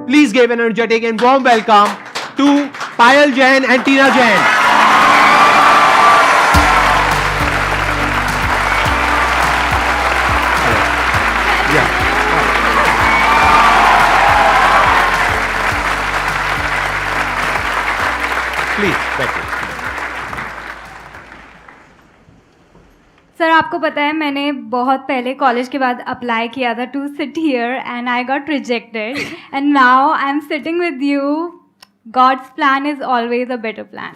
Please give an energetic and warm welcome to Payal Jain and Tina Jain. Yeah. Please, बैठिए. Sir आपको पता है मैंने बहुत पहले कॉलेज के बाद अप्लाई किया था to sit here and I got rejected and now I am sitting with you. God's plan is always a better plan.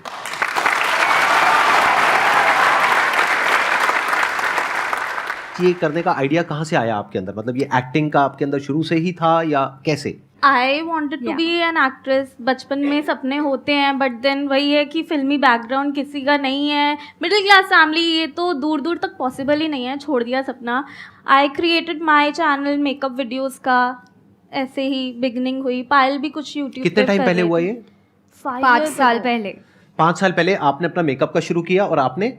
ये करने का आइडिया कहाँ से आया आपके अंदर? मतलब ये एक्टिंग का आपके अंदर शुरू से ही था या कैसे? I wanted to be an actress. बचपन में सपने होते हैं बट देन वही है कि फिल्मी बैकग्राउंड किसी का नहीं है, मिडिल क्लास फैमिली, ये तो दूर दूर तक पॉसिबल ही नहीं है, छोड़ दिया सपना. I created my channel makeup videos का, ऐसे ही बिगनिंग हुई. पायल भी कुछ यूट्यूब कितने टाइम पहले हुआ ये? 5 साल पहले. 5 साल पहले आपने अपना मेकअप का शुरू किया और आपने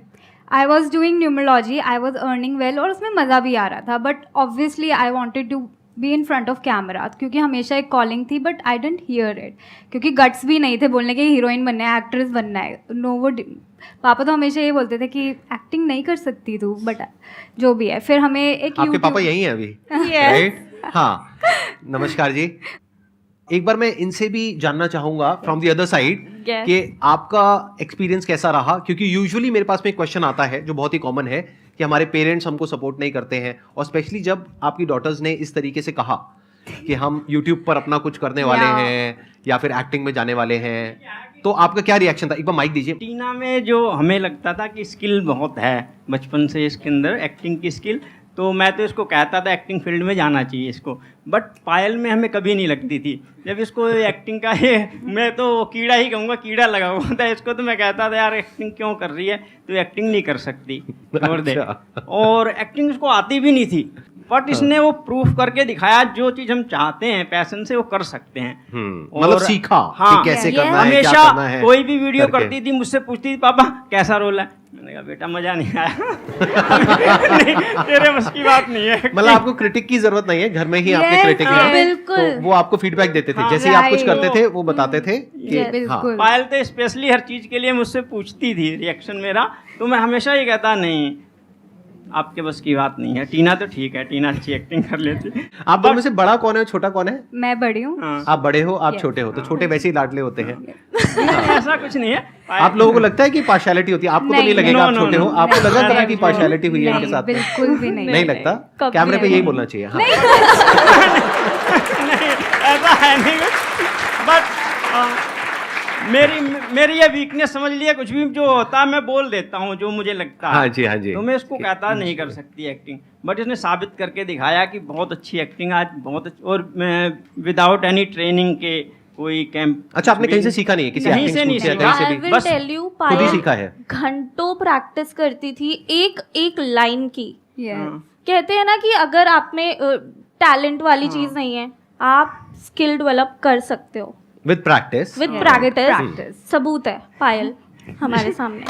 I was doing numerology, I was earning well और उसमें मज़ा भी आ रहा था. But obviously I wanted to be in front of camera क्योंकि हमेशा एक कॉलिंग थी. But I didn't hear it क्योंकि गट्स भी नहीं थे बोलने के हीरोइन बनना है, एक्ट्रेस बनना है. नो वो पापा तो हमेशा ये बोलते थे कि एक्टिंग नहीं कर सकती तू, बट जो भी है. फिर हमें एक आपके पापा यही हैं अभी, राइट? हाँ, नमस्कार जी. एक बार मैं इनसे भी जानना चाहूंगा फ्रॉम द अदर साइड कि आपका एक्सपीरियंस कैसा रहा, क्योंकि यूजुअली मेरे पास में एक क्वेश्चन आता है जो बहुत ही कॉमन है कि हमारे पेरेंट्स हमको सपोर्ट नहीं करते हैं, और स्पेशली जब आपकी डॉटर्स ने इस तरीके से कहा कि हम यूट्यूब पर अपना कुछ करने वाले हैं या फिर एक्टिंग में जाने वाले हैं, तो आपका क्या रिएक्शन था? एक बार माइक दीजिए. टीना में जो हमें लगता था कि स्किल बहुत है बचपन से इसके अंदर, एक्टिंग की स्किल, तो मैं तो इसको कहता था एक्टिंग फील्ड में जाना चाहिए इसको. बट पायल में हमें कभी नहीं लगती थी. जब इसको एक्टिंग का ये, मैं तो कीड़ा ही कहूँगा, कीड़ा लगा हुआ था इसको, तो मैं कहता था यार एक्टिंग क्यों कर रही है, तो एक्टिंग नहीं कर सकती, छोड़ दे. और एक्टिंग इसको आती भी नहीं थी, बट इसने वो प्रूफ करके दिखाया जो चीज़ हम चाहते हैं पैशन से वो कर सकते हैं. मतलब सीखा हाँ, कि कैसे करना है, क्या हमेशा करना है. कोई भी वीडियो करके. करती थी मुझसे पूछती थी पापा कैसा रोल है, मैंने कहा बेटा मजा नहीं आया. नहीं, तेरे बस की बात नहीं है. मतलब आपको क्रिटिक की जरूरत नहीं है, घर में ही आपके Yes, क्रिटिक हाँ, हैं, बिल्कुल. तो वो आपको फीडबैक देते थे. हाँ, जैसे ही आप कुछ right. करते थे वो बताते थे कि हाँ. बिल्कुल. पायल तो स्पेशली हर चीज़ के लिए मुझसे पूछती थी रिएक्शन मेरा, तो मैं हमेशा ये कहता नहीं आपके बस की बात नहीं है. टीना तो ठीक है, टीना अच्छी एक्टिंग कर लेती. आप दोनों में से बड़ा कौन है, छोटा कौन है? मैं बड़ी हूँ. हाँ. आप बड़े हो, आप Yes. छोटे हो, तो छोटे वैसे ही लाडले होते हैं. ऐसा कुछ नहीं है. आप लोगों को लगता है कि पार्शियलिटी होती है? आपको तो नहीं नहीं, लगेगा, आप no, छोटे no, हो, no. आपको लगा नहीं, करा कि नहीं, पार्शियलिटी हुई है नहीं, इनके साथ में? बिल्कुल भी नहीं. नहीं लगता. कभी कैमरे पे नहीं. यही बोलना चाहिए. हाँ. नहीं, ऐसा है नहीं. बट मेरी ये वीकनेस समझ लिया, कुछ भी जो होता है मैं बोल देता हूँ जो मुझे लगता है. हाँ जी, हाँ जी. तो मैं इसको कहता नहीं कर सकती एक्टिंग, बट इसने साबित करके दिखाया कि बहुत अच्छी एक्टिंग आज, बहुत अच्छी. और मैं विदाउट एनी ट्रेनिंग के कोई कैंप. अच्छा, आपने कहीं से सीखा नहीं है? किसी कहीं एक्टिंग से नहीं स्कूल से या सीखा. कहीं से आई भी? विल बस टेल यू, खुद ही पायल सीखा है. घंटों प्रैक्टिस करती थी एक एक लाइन की. Yes. कहते हैं ना कि अगर आप में टैलेंट वाली चीज़ नहीं है, आप स्किल डेवलप कर सकते हो with practice. With Yeah. Practice. Practice. सबूत है पायल हमारे सामने.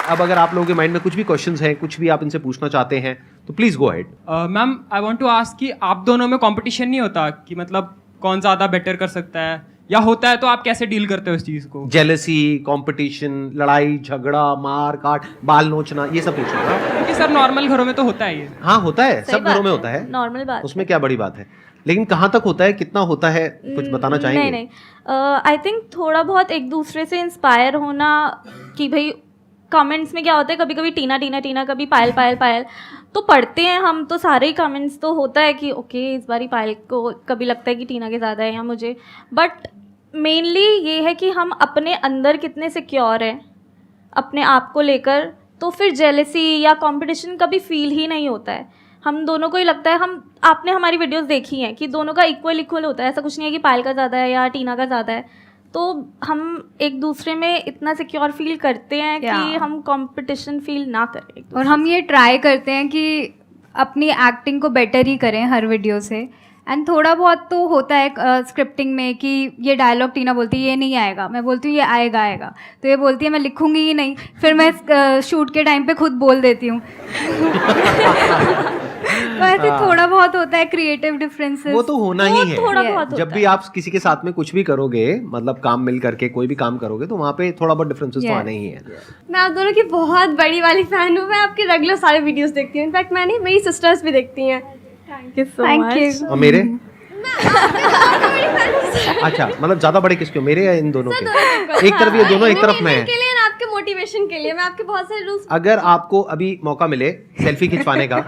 अब अगर आप लोगों के माइंड में कुछ भी क्वेश्चंस हैं, कुछ भी आप इनसे पूछना चाहते हैं, तो please go ahead. Ma'am I want to ask कि आप दोनों में कंपटीशन नहीं होता कि मतलब कौन ज़्यादा बेटर कर सकता है, या होता है तो आप कैसे डील करते हो इस चीज़ को? जेलसी, कंपटीशन, लड़ाई झगड़ा, मार काट, बाल नोचना, ये सब पूछ रहा हूं. क्योंकि सर नॉर्मल घरों में तो होता है ये. हाँ, होता है, सही सब बात घरों में होता है. नॉर्मल बात. उसमें क्या बड़ी बात है, लेकिन कहाँ तक होता है, कितना होता है, कुछ बताना चाहेंगे? नहीं. आई थिंक थोड़ा बहुत एक दूसरे से इंस्पायर होना, कि भाई कमेंट्स में क्या होता है, कभी कभी टीना टीना टीना, कभी पायल पायल पायल, तो पढ़ते हैं हम तो सारे ही कमेंट्स, तो होता है कि ओके इस बारी पायल को कभी लगता है कि टीना के ज़्यादा है या मुझे. बट मेनली ये है कि हम अपने अंदर कितने सिक्योर हैं अपने आप को लेकर, तो फिर जेलसी या कंपटीशन कभी फील ही नहीं होता है. हम दोनों को ही लगता है, हम आपने हमारी वीडियोस देखी हैं कि दोनों का इक्वल इक्वल होता है. ऐसा कुछ नहीं है कि पायल का ज़्यादा है या टीना का ज़्यादा है. तो हम एक दूसरे में इतना सिक्योर फील करते हैं कि हम कंपटीशन फील ना करें. और हम ये ट्राई करते हैं कि अपनी एक्टिंग को बेटर ही करें हर वीडियो से. एंड थोड़ा बहुत तो होता है स्क्रिप्टिंग में कि ये डायलॉग टीना बोलती है ये नहीं आएगा, मैं बोलती हूँ ये आएगा आएगा, तो ये बोलती है मैं लिखूंगी ही नहीं, फिर मैं शूट के टाइम पे खुद बोल देती हूँ. वैसे थोड़ा बहुत होता है क्रिएटिव डिफरेंसेस। वो तो होना ही है। थोड़ा Yes. बहुत जब होता भी आप किसी के साथ में कुछ भी करोगे, मतलब काम मिल करके कोई भी काम करोगे, तो वहाँ पे थोड़ा बहुत डिफरेंसेस तो Yes. आने ही है। मैं आप दोनों की बहुत बड़ी वाली फैन हूँ। मैं आपके रेगुलर सारे वीडियोस देखती हूँ। इनफैक्ट मैंने मेरी सिस्टर्स भी देखती हैं। Thank you so Thank much. you. और मेरे अच्छा, मतलब ज्यादा बड़े किसके हो, मेरे या इन दोनों के? एक तरफ ये दोनों, एक तरफ मैं। के लिए ना, आपके मोटिवेशन के लिए मैं आपके बहुत सारे रूल्स। अगर आपको अभी मौका मिले सेल्फी खिंचवाने का,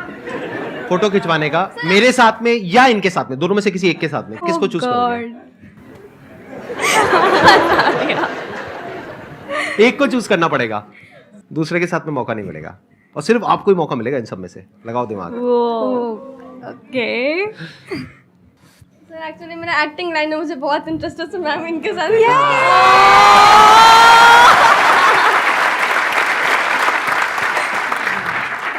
फोटो खिंचवाने का, मेरे साथ में या इनके साथ में, दोनों में से किसी एक के साथ में, किसको चूज करोगे? एक को चूज करना पड़ेगा, दूसरे के साथ में मौका नहीं मिलेगा, और सिर्फ आपको ही मौका मिलेगा इन सब में से। लगाओ दिमाग। ओके। सर एक्चुअली मेरा एक्टिंग लाइन में मुझे बहुत इंटरेस्ट है, तो मैम इनके साथ।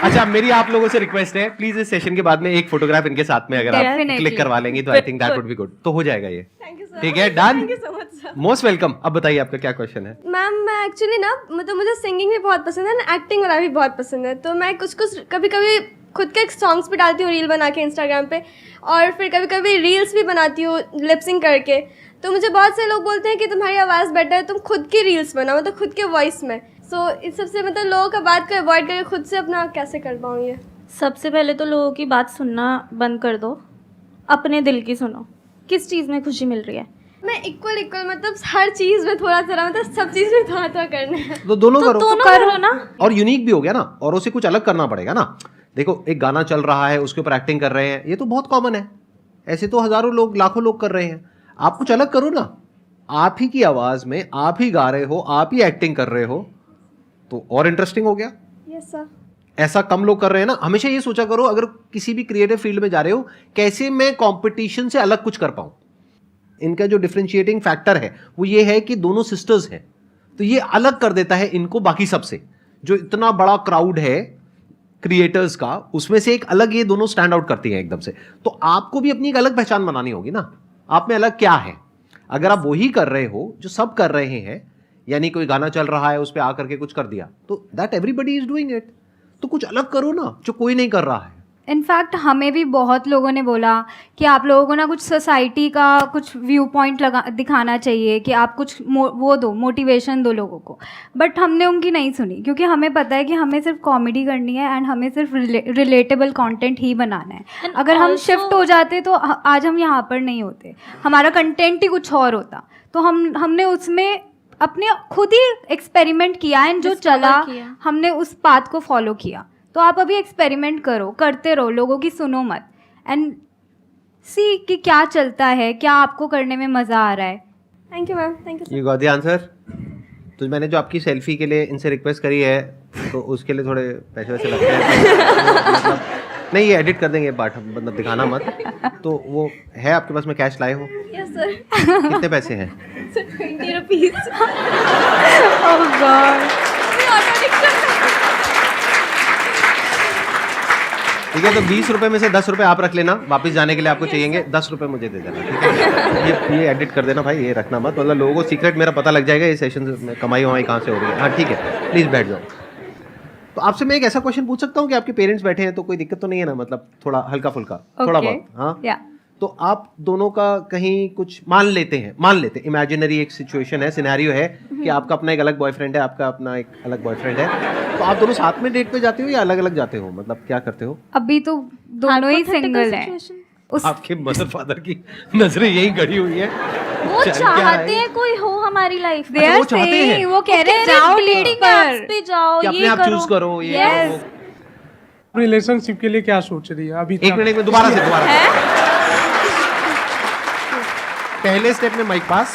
अच्छा, मेरी आप लोगों से रिक्वेस्ट है, प्लीज इस सेशन के बाद में एक फोटोग्राफ इनके साथ में अगर आप Definitely. क्लिक करवा लेंगी तो I think that would be good. तो हो जाएगा ये। Thank you sir. ठीक है, done. Thank you so much sir. Most welcome. अब बताइए आपका क्या क्वेश्चन है? मैम मैं एक्चुअली ना, मतलब मुझे सिंगिंग भी बहुत पसंद है ना, एक्टिंग वाला भी बहुत पसंद है। तो मैं कुछ कभी कभी खुद के सॉन्ग्स भी डालती हूँ रील बना के इंस्टाग्राम पे, और फिर कभी कभी रील्स भी बनाती हूँ लिपसिंग करके। तो मुझे बहुत से लोग बोलते हैं कि तुम्हारी आवाज़ बेटर है, तुम खुद की रील्स बनाओ, मतलब खुद के वॉइस में। सो इस सबसे मतलब लोगों का बात को अवॉइड करके खुद से अपना कैसे कर पाऊँ ये? सबसे पहले तो लोगों की बात सुनना बंद कर दो, अपने दिल की सुनो। किस चीज़ में खुशी मिल रही है? मैं इक्वल मतलब हर चीज़ में थोड़ा थोड़ा, मतलब सब चीज़ में थोड़ा थोड़ा करना है। तो दोनों करो। दोनों करो ना। और यूनिक भी हो गया ना, और उसे कुछ अलग करना पड़ेगा ना। देखो, एक गाना चल रहा है, उसके ऊपर एक्टिंग कर रहे हैं, ये तो बहुत कॉमन है। ऐसे तो हजारों लोग, लाखों लोग कर रहे हैं। आप कुछ अलग करो ना, आप ही की आवाज में आप ही गा रहे हो, आप ही एक्टिंग कर रहे हो, तो और इंटरेस्टिंग हो गया। Yes sir. ऐसा कम लोग कर रहे हैं ना। हमेशा ये सोचा करो, अगर किसी भी क्रिएटिव फील्ड में जा रहे हो, कैसे मैं कंपटीशन से अलग कुछ कर पाऊं। इनका जो डिफरेंशिएटिंग फैक्टर है वो ये है कि दोनों सिस्टर्स हैं, तो ये अलग कर देता है इनको बाकी सबसे। जो इतना बड़ा क्राउड है क्रिएटर्स का, उसमें से एक अलग ये दोनों स्टैंड आउट करती हैं एकदम से। तो आपको भी अपनी एक अलग पहचान बनानी होगी ना, आप में अलग क्या है। अगर आप वही कर रहे हो जो सब कर रहे हैं, यानी कोई गाना चल रहा है उस पर आकर के कुछ कर दिया, तो that everybody is doing it. तो कुछ अलग करो ना जो कोई नहीं कर रहा है। इनफैक्ट हमें भी बहुत लोगों ने बोला कि आप लोगों को ना कुछ सोसाइटी का कुछ व्यू पॉइंट दिखाना चाहिए, कि आप कुछ वो दो, मोटिवेशन दो लोगों को। बट हमने उनकी नहीं सुनी, क्योंकि हमें पता है कि हमें सिर्फ कॉमेडी करनी है एंड हमें सिर्फ रिलेटेबल कंटेंट ही बनाना है। And अगर हम also- शिफ्ट हो जाते तो आज हम यहाँ पर नहीं होते, हमारा कंटेंट ही कुछ और होता। तो हमने उसमें अपने खुद ही एक्सपेरिमेंट किया एंड जो Discover चला किया। हमने उस पाथ को फॉलो किया। तो आप अभी एक्सपेरिमेंट करो, करते रहो, लोगों की सुनो मत, एंड सी कि क्या चलता है, क्या आपको करने में मज़ा आ रहा है। Thank you ma'am. Thank you. You got the answer. तो मैंने जो आपकी सेल्फी के लिए इनसे रिक्वेस्ट करी है, तो उसके लिए थोड़े पैसे वैसे लगते हैं। मतलब नहीं, ये एडिट कर देंगे पार्ट, मतलब दिखाना मत। तो वो है आपके पास में, कैश लाए हो? Yes sir. कितने पैसे हैं? 20 रुपीज़। ओह गॉड। ठीक है, तो 20 रुपए में से 10 रुपए आप रख लेना, वापस जाने के लिए आपको चाहिएंगे। 10 रुपए मुझे दे देना, ठीक है? ये एडिट कर देना भाई, ये रखना मत, मतलब लोगों को सीक्रेट मेरा पता लग जाएगा ये सेशन में कमाई वमाई कहाँ से हो रही है। हाँ ठीक है, प्लीज़ बैठ जाओ। तो आपसे मैं एक ऐसा क्वेश्चन पूछ सकता हूँ कि आपके पेरेंट्स बैठे हैं तो कोई दिक्कत तो नहीं है ना, मतलब थोड़ा हल्का फुल्का, थोड़ा Okay. बहुत। हाँ या तो आप दोनों का कहीं कुछ मान लेते इमेजिनरी एक सिचुएशन है, सिनेरियो है कि आपका अपना एक अलग बॉयफ्रेंड है, आपका अपना एक अलग बॉयफ्रेंड है, तो आप दोनों साथ में डेट पे जाते हो या अलग अलग जाते हो, मतलब क्या करते हो? अभी तो दोनों ही Hypothetical सिंगल हैं। situation। उस आपके मदर फादर की नजरें यही गड़ी हुई है। वो चल क्या चाहते है? हैं कोई हो हमारी लाइफ में। They अच्छा, are वो चाहते हैं। saying, वो कह रहे हैं जाओ डेटिंग apps पर। पे जाओ, कि अपने ये आप करो। चूज करो ये Yes। वो। रिलेशनशिप के लिए क्या सोच रही है अभी? एक मिनट में दोबारा से पहले स्टेप में माइक पास,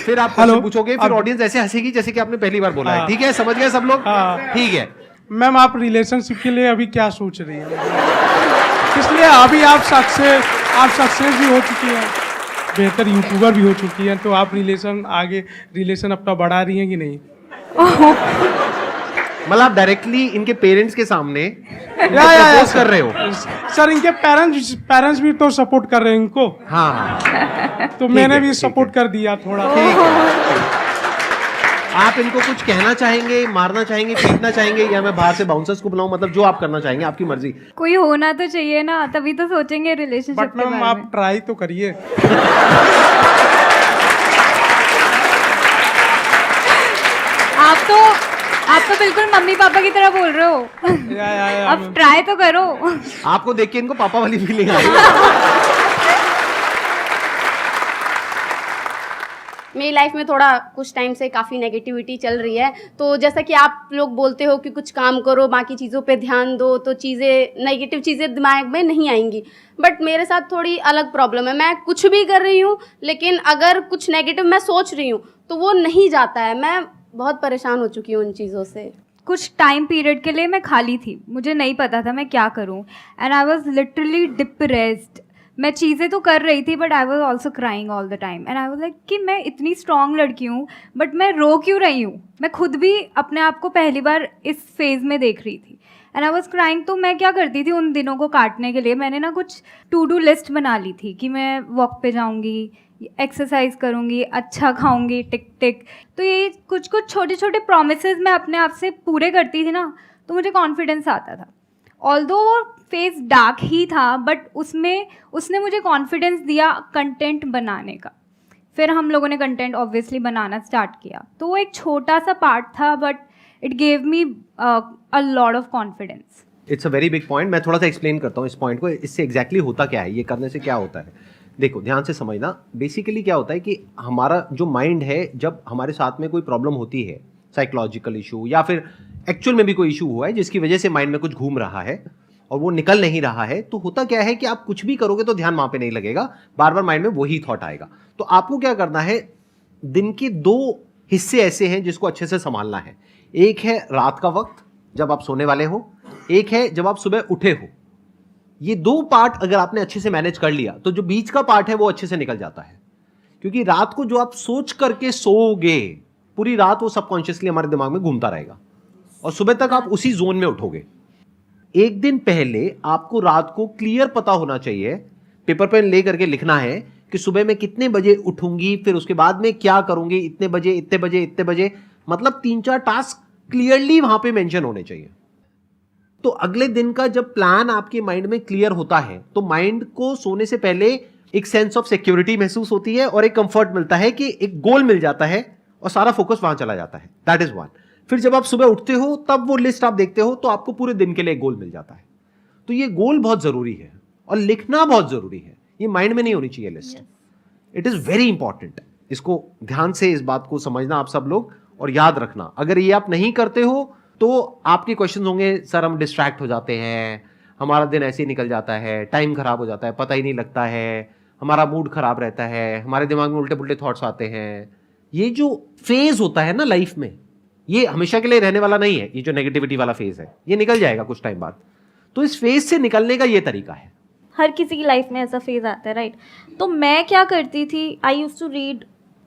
फिर आप हेलो। क्वेश्चन पूछोगे, फिर अब- ऑडियंस ऐसे हंसेगी जैसे कि आपने पहली बार बोला है। हाँ। ठीक है, समझ गए सब लोग? हाँ। ठीक है। मैम आप रिलेशनशिप के लिए अभी क्या सोच रही है? इसलिए अभी आप सक्सेस भी हो चुकी हैं, बेहतर यूट्यूबर भी हो चुकी हैं, तो आप रिलेशन अपना बढ़ा रही हैं कि नहीं? मतलब आप डायरेक्टली इनके पेरेंट्स के सामने या प्रपोज कर रहे हो? सर इनके पेरेंट्स भी तो सपोर्ट कर रहे हैं इनको, हाँ हाँ तो मैंने है, भी ठीक सपोर्ट कर दिया थोड़ा। ठीक है। आप इनको कुछ कहना चाहेंगे, मारना चाहेंगे, पीटना चाहेंगे, या मैं बाहर से बाउंसर्स को बुलाऊं? मतलब जो आप करना चाहेंगे, आपकी मर्जी। कोई होना तो चाहिए ना, तभी तो सोचेंगे रिलेशनशिप बट के मैम बारे आप में। ट्राई तो करिए। आप तो बिल्कुल मम्मी पापा की तरह बोल रहे हो। या अब ट्राई तो करो। आपको देख के इनको पापा वाली फीलिंग आई। मेरी लाइफ में थोड़ा कुछ टाइम से काफ़ी नेगेटिविटी चल रही है, तो जैसा कि आप लोग बोलते हो कि कुछ काम करो, बाकी चीज़ों पे ध्यान दो, तो चीज़ें नेगेटिव चीज़ें दिमाग में नहीं आएंगी। बट मेरे साथ थोड़ी अलग प्रॉब्लम है, मैं कुछ भी कर रही हूँ लेकिन अगर कुछ नेगेटिव मैं सोच रही हूँ तो वो नहीं जाता है। मैं बहुत परेशान हो चुकी हूँ उन चीज़ों से। कुछ टाइम पीरियड के लिए मैं खाली थी, मुझे नहीं पता था मैं क्या करूं, and I was literally depressed. मैं चीज़ें तो कर रही थी but I was also crying all the time, and I was like कि मैं इतनी स्ट्रॉन्ग लड़की हूँ बट मैं रो क्यों रही हूँ। मैं खुद भी अपने आप को पहली बार इस फेज़ में देख रही थी, एंड आई वॉज क्राइंग। तो मैं क्या करती थी उन दिनों को काटने के लिए, मैंने ना कुछ टू डू लिस्ट बना ली थी कि मैं वॉक पे जाऊँगी, एक्सरसाइज करूँगी, अच्छा खाऊंगी, टिक टिक। तो ये कुछ कुछ छोटे छोटे प्रोमिसेस मैं अपने आप से पूरे करती थी ना, तो मुझे कॉन्फिडेंस आता था। ऑल्दो वो फेस डार्क ही था बट उसने मुझे कॉन्फिडेंस दिया कंटेंट बनाने का। फिर हम लोगों ने कंटेंट ऑब्वियसली बनाना स्टार्ट किया, तो वो एक छोटा सा पार्ट था but it gave me a lot of confidence. It's a very big point. मैं थोड़ा सा एक्सप्लेन करता हूँ इस पॉइंट को, इससे एग्जैक्टली होता क्या है, ये करने से क्या होता है। देखो ध्यान से समझना, बेसिकली क्या होता है कि हमारा जो माइंड है, जब हमारे साथ में कोई प्रॉब्लम होती है, साइकोलॉजिकल इशू या फिर एक्चुअल में भी कोई इशू हुआ है जिसकी वजह से माइंड में कुछ घूम रहा है और वो निकल नहीं रहा है, तो होता क्या है कि आप कुछ भी करोगे तो ध्यान वहां पे नहीं लगेगा, बार बार माइंड में वही थॉट आएगा। तो आपको क्या करना है, दिन के 2 हिस्से ऐसे हैं जिसको अच्छे से संभालना है। एक है रात का वक्त जब आप सोने वाले हो, एक है जब आप सुबह उठे हो। ये 2 पार्ट अगर आपने अच्छे से मैनेज कर लिया तो जो बीच का पार्ट है वो अच्छे से निकल जाता है। क्योंकि रात को जो आप सोच करके सोओगे, पूरी रात वो सबकॉन्शियसली हमारे दिमाग में घूमता रहेगा और सुबह तक आप उसी जोन में उठोगे। एक दिन पहले आपको रात को क्लियर पता होना चाहिए, पेपर पेन ले करके लिखना है कि सुबह मैं कितने बजे उठूंगी, फिर उसके बाद में क्या करूंगी, इतने बजे इतने बजे इतने बजे, मतलब 3-4 टास्क क्लियरली वहां पे मेंशन होने चाहिए। तो अगले दिन का जब प्लान आपके माइंड में क्लियर होता है तो माइंड को सोने से पहले एक सेंस ऑफ सिक्योरिटी महसूस होती है और एक कंफर्ट मिलता है कि एक गोल मिल जाता है और सारा फोकस वहां चला जाता है। That is one. फिर जब आप सुबह उठते हो तब वो लिस्ट आप देखते हो तो आपको पूरे दिन के लिए एक गोल मिल जाता है। तो ये गोल बहुत जरूरी है और लिखना बहुत जरूरी है, ये माइंड में नहीं होनी चाहिए list. It is very important. इसको ध्यान से इस बात को समझना आप सब लोग और याद रखना। अगर ये आप नहीं करते हो तो आपके क्वेश्चन होंगे, सर हम डिस्ट्रैक्ट हो जाते हैं, हमारा दिन ऐसे ही निकल जाता है, टाइम खराब हो जाता है, पता ही नहीं लगता है, हमारा मूड खराब रहता है, हमारे दिमाग में उल्टे पुल्टे थॉट्स आते हैं। ये जो फेज होता है ना लाइफ में, ये हमेशा के लिए रहने वाला नहीं है। ये जो नेगेटिविटी वाला फेज है ये निकल जाएगा कुछ टाइम बाद। तो इस फेज से निकलने का ये तरीका है। हर किसी की लाइफ में ऐसा फेज आता है, राइट? तो मैं क्या करती थी, I use to read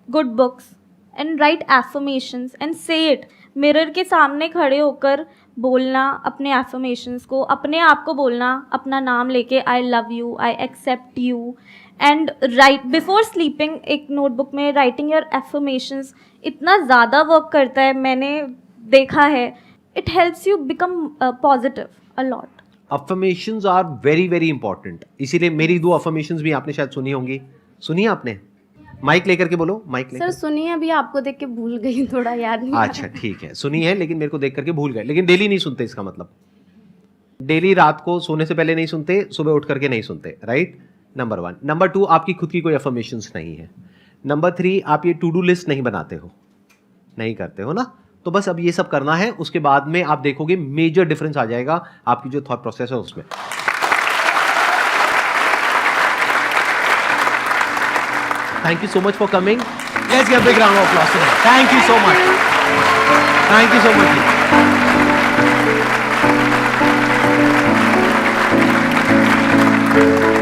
good books and write affirmations and say it. Mirror के सामने खड़े होकर बोलना अपने एफर्मेशंस को, अपने आप को बोलना अपना नाम लेके, I love you, I accept you, and right before sleeping एक नोटबुक में राइटिंग योर एफर्मेशंस इतना ज़्यादा वर्क करता है, मैंने देखा है। It helps you become positive a lot. Affirmations are very very important. इसीलिए मेरी 2 अफर्मेशंस भी आपने शायद सुनी होंगी। सुनी आपने? माइक लेकर के बोलो, माइक सर लेकर। सुनिए, अभी आपको देख के भूल गई, थोड़ा याद नहीं आ रहा। अच्छा ठीक है, सुनी है लेकिन मेरे को देख करके भूल गए। लेकिन डेली नहीं सुनते, इसका मतलब डेली रात को सोने से पहले नहीं सुनते, सुबह उठ करके नहीं सुनते, राइट? नंबर 1। नंबर 2, आपकी खुद की कोई अफर्मेशंस नहीं है। नंबर 3, आप ये टू डू लिस्ट नहीं बनाते हो, नहीं करते हो ना। तो बस अब ये सब करना है, उसके बाद में आप देखोगे मेजर डिफरेंस आ जाएगा आपकी जो थॉट प्रोसेस है उसमें। Thank you so much for coming. Let's give a big round of applause to them. Thank you so much. Thank you so much.